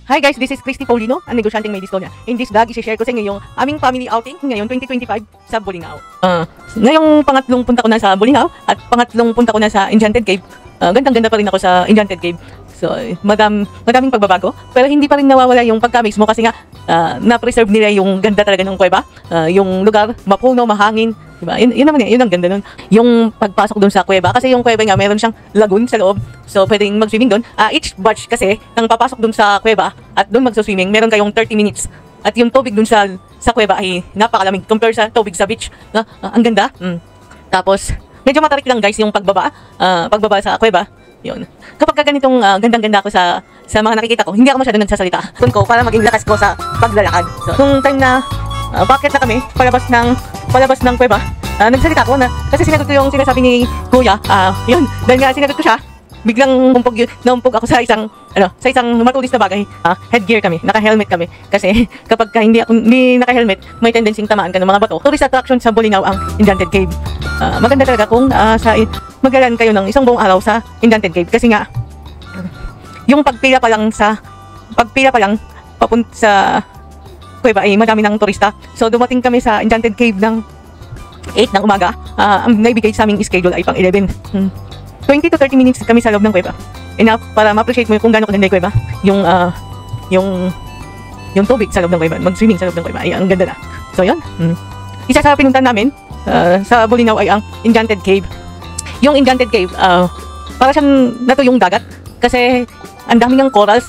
Hi guys, this is Christy Paulino, ang negosyanteng may distonya. In this vlog, i-share ko sa inyo yung aming family outing ngayon 2025 sa Bolingaw. Ngayong pangatlong punta ko na sa Bolingaw at pangatlong punta ko na sa Enchanted Cave. Gandang-ganda pa rin ako sa Enchanted Cave. So, madaming pagbabago, pero hindi pa rin nawawala yung pagka-amaze mo kasi nga na-preserve nila yung ganda talaga ng kuweba. Yung lugar, mapuno, mahangin. Diba? Yun naman yun ang ganda nun. Yung pagpasok dun sa kuweba, kasi yung kuweba nga, meron siyang lagoon sa loob. So, pwedeng mag-swimming dun. Each batch kasi, nang papasok dun sa kuweba at dun mag-swimming, meron kayong 30 minutes. At yung tubig dun sa kuweba ay napakalamig compare sa tubig sa beach. Ang ganda. Tapos, medyo matarik lang guys yung pagbaba sa kuweba. Yun. Kapag ganitong gandang-ganda ako sa mga nakikita ko, hindi ako masyado nagsasalita. Kun ko para maging lakas ko sa paglalakad. So, nung time na bakit na kami palabas ng kuweba, nagsalita ko na kasi sinagot ko yung sinasabi ni Kuya. Yun, dahil nga sinagot ko siya, biglang naumpog ako sa isang matulis na bagay. Headgear kami, naka-helmet kami. Kasi kapag hindi naka-helmet, may tendency tamaan ka ng mga bato. Tourist attraction sa Bolingaw ang Enchanted Cave. Maganda talaga kung maglalaan kayo ng isang buong araw sa Enchanted Cave kasi nga yung pagpila pa lang papunta sa kuweba ay madami ng turista. So dumating kami sa Enchanted Cave ng 8 ng umaga. Ang naibigay sa aming schedule ay pang 11. 20 to 30 minutes kami sa loob ng kuweba. Enough para ma-appreciate mo kung gaano kaganda yung kuweba. Yung tubig sa loob ng kuweba, mag-swimming sa loob ng kuweba ay ang ganda na. So yun. Isa sa pinuntahan namin sa Bolingaw ay ang Enchanted Cave. Yung Enchanted Cave, para siyang natuyong dagat kasi ang dami ng corals.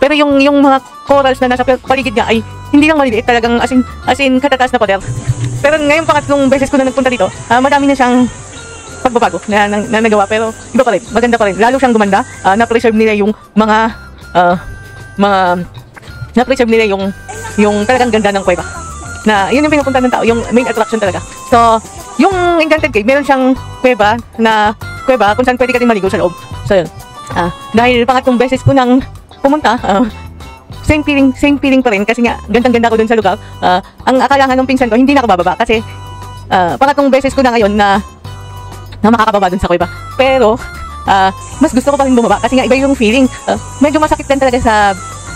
Pero yung mga corals na nasa paligid nga ay hindi lang maliliit, talagang as in katataas na pader. Pero ngayon pangatlong beses ko na nagpunta dito, madami na siyang pagbabago na nagawa, pero iba pa rin, maganda pa rin. Lalo siyang gumanda, na-preserve nila yung na-preserve nila yung talagang ganda ng kuweba. Na yun yung pinupunta ng tao, yung main attraction talaga. So, yung Enchanted Cave, meron siyang kuweba kung saan pwede ka rin maligo sa loob. So yun. Dahil pangatlong beses ko nang pumunta, same feeling pa rin kasi nga gandang-ganda ko dun sa lugar. Ang akala nga nung pinsan ko, hindi na ako bababa kasi pangatlong beses ko na ngayon na makakababa dun sa kuweba. Pero mas gusto ko pa rin bumaba kasi nga iba yung feeling. Medyo masakit din talaga sa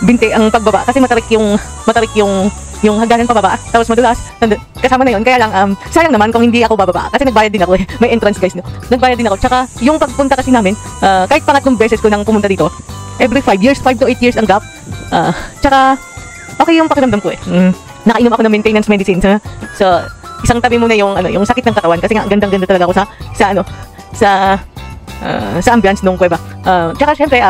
binti ang pagbaba kasi matarik yung hagdanan pababa, tapos madulas kasama na yun. Kaya lang sayang naman kung hindi ako bababa kasi nagbayad din ako eh. May entrance guys, no? Nagbayad din ako. Tsaka yung pagpunta kasi namin, kahit pangatlong beses ko nang pumunta dito, every 5 to 8 years ang gap. Tsaka okay yung pakiramdam ko eh. Nakainom ako ng maintenance medicine. So isang tabi muna yung sakit ng katawan kasi nga gandang-ganda talaga ako sa ambience ng kuweba. Tsaka syempre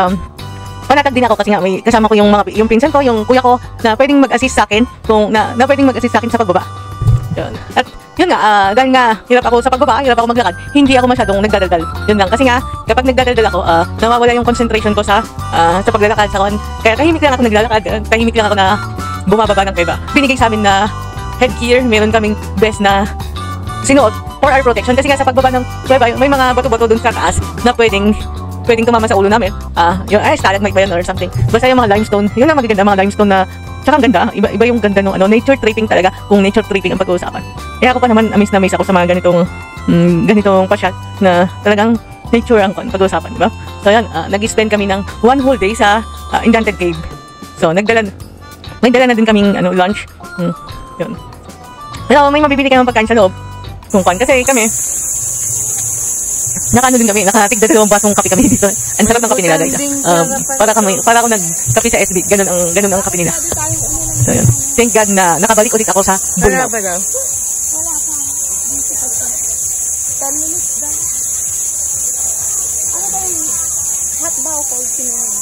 panatag din ako kasi nga may kasama ko yung pinsan ko, yung kuya ko na pwedeng mag-assist sa akin na pwedeng mag-assist sa akin sa pagbaba. Yun. At yun nga, dahil nga hirap ako sa pagbaba, hirap ako maglakad, hindi ako masyadong nagdadaldal. Yun lang, kasi nga kapag nagdadaldal ako, nawawala yung concentration ko sa paglalakad. Kaya tahimik lang ako naglalakad, tahimik lang ako na bumababa ng kuweba. Binigay sa amin na headgear, meron kaming vest na sinuot for our protection. Kasi nga sa pagbaba ng kuweba, may mga bato-bato dun sa taas na pwedeng tumama sa ulo namin. Yung stalagmite ba yun or something. Basta yung mga limestone, yun lang magaganda, mga limestone na tsaka ang ganda, iba yung ganda ng nature tripping talaga, kung nature tripping ang pag-uusapan. Kaya ako pa naman amaze na amaze ako sa mga ganitong pasyat na talagang nature ang pag-uusapan, diba? So yan, nag-spend kami ng 1 whole day sa Enchanted Cave. So may dala na din kaming lunch. Yun. Pero may mabibili kami ng pagkain sa loob. Kasi kami nakatig dalawang basong kape kami dito. Ang sarap ng kape nila guys. Para ako nagkape sa SB. Ganun ang kape nila. So yun. Thank God na nakabalik ulit ako sa Bolingaw. Wala pa. 10 minutes daw. Ano ba yung hot ba o cold sinunan?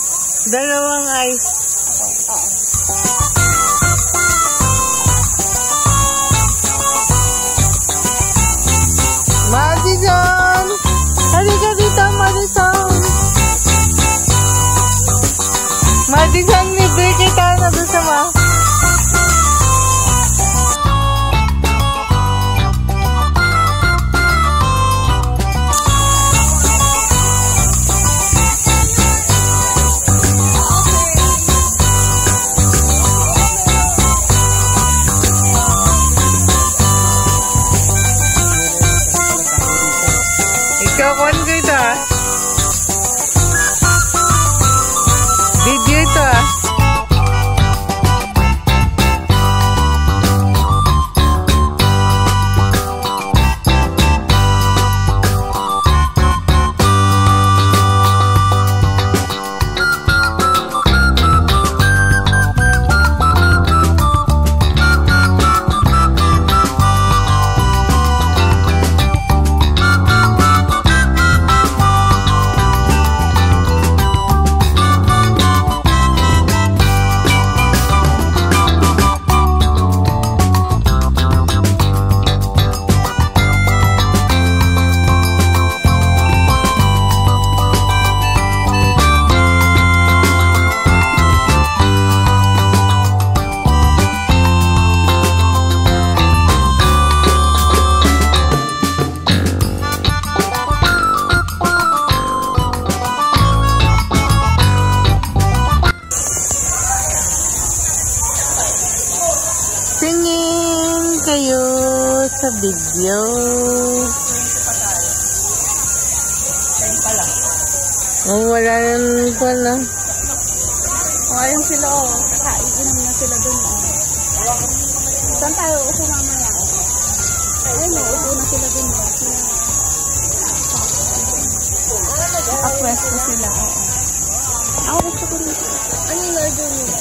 Dalawang ice. Oo. Madison! Halika dito, Madison! Madison, libre kita na doon sa ikaw ko ito video ito sa video. Oh, wala rin ko na. Ayun sila, oh. Kaiinom na sila dun, oh. Saan tayo upo mamaya? Ayun, oh. Upo na sila dun, oh. Nakapwesto sila, oh. Ako gusto ko rin. Ano yung order nila?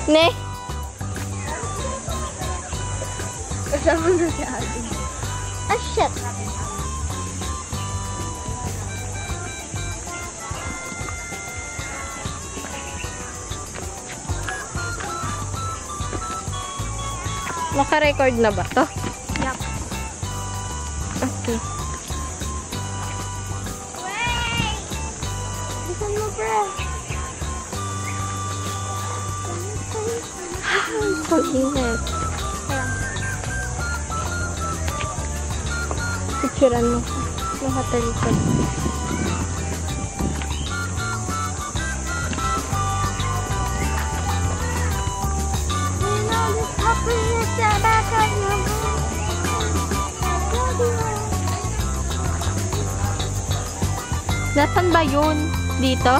Ne? Kasama na si ate. Ah, shit. Naka-record na ba to? Yup. Okay. Bisan mo, bro. Pag-init. Picturean mo. Nakatalikod. Nasaan ba yun? Dito?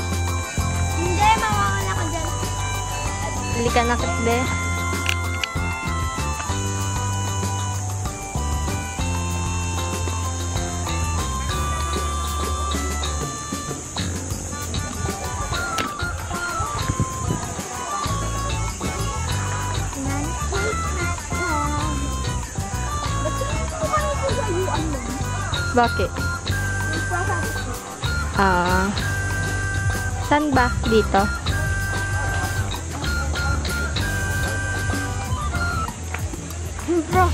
Hindi, mawawala ka dyan. Hindi ka nakasde. Bakit? Saan ba? Dito? Bro.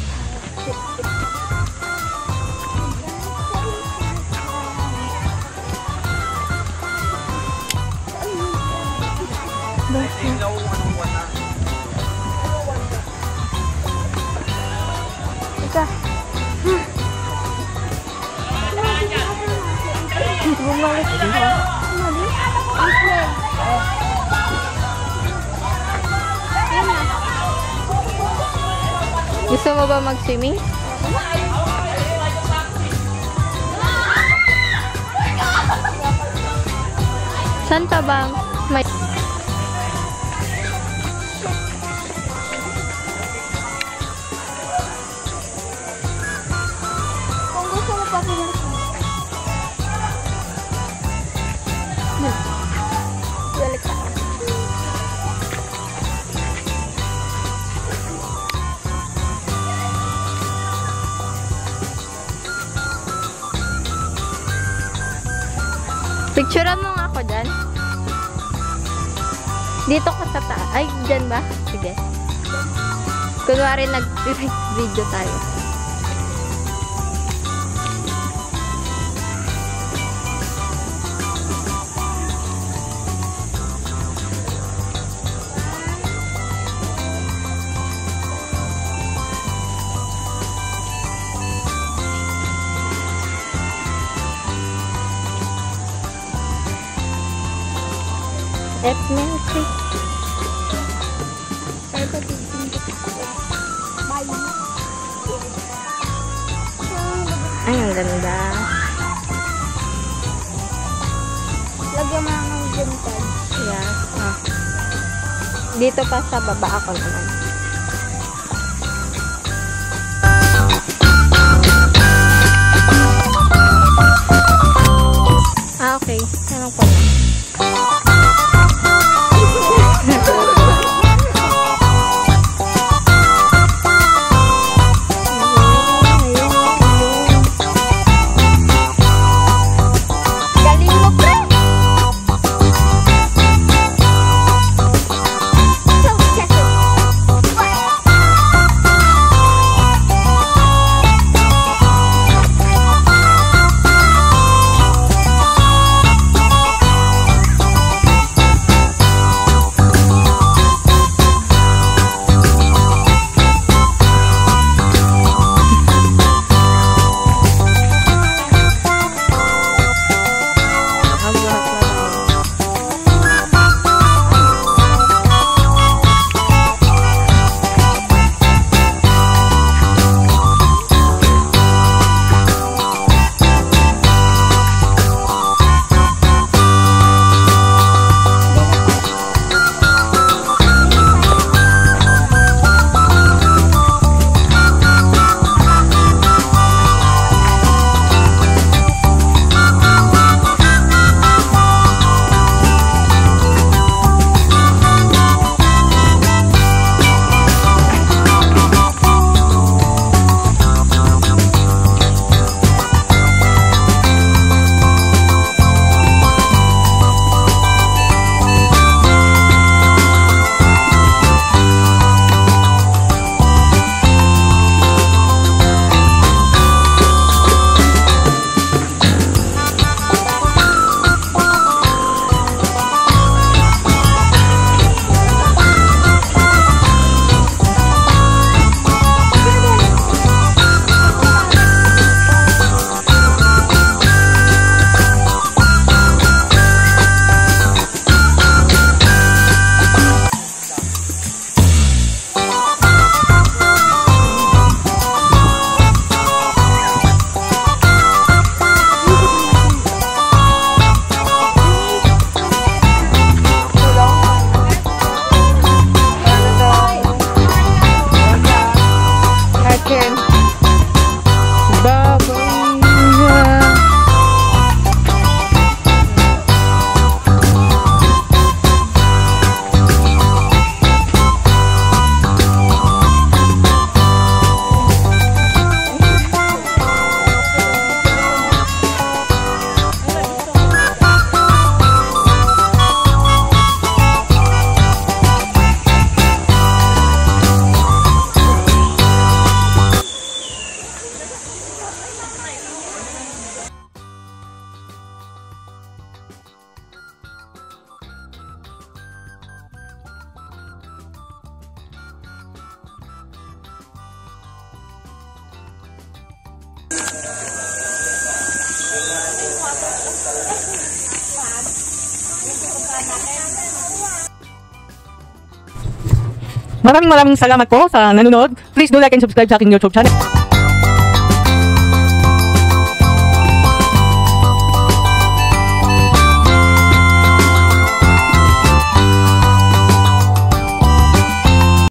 Ba? Umalis ka. Umalis? Ang play. Yan na. Gusto mo ba mag-swimming? Saan pa bang may... Kung gusto mo pa pinag balik ka. Picturean mo nga ako dyan. Dito ka sa taas. Ay, dyan ba? Sige. Kunwari nag-video tayo. Merry. Ay, ang ganda. Lagyan mo lang ng vintage. Yeah. Ah. Dito pa sa baba ako naman. Ah, okay. Tanong ko lang. Maraming salamat po sa nanonood. Please do like and subscribe sa aking YouTube channel.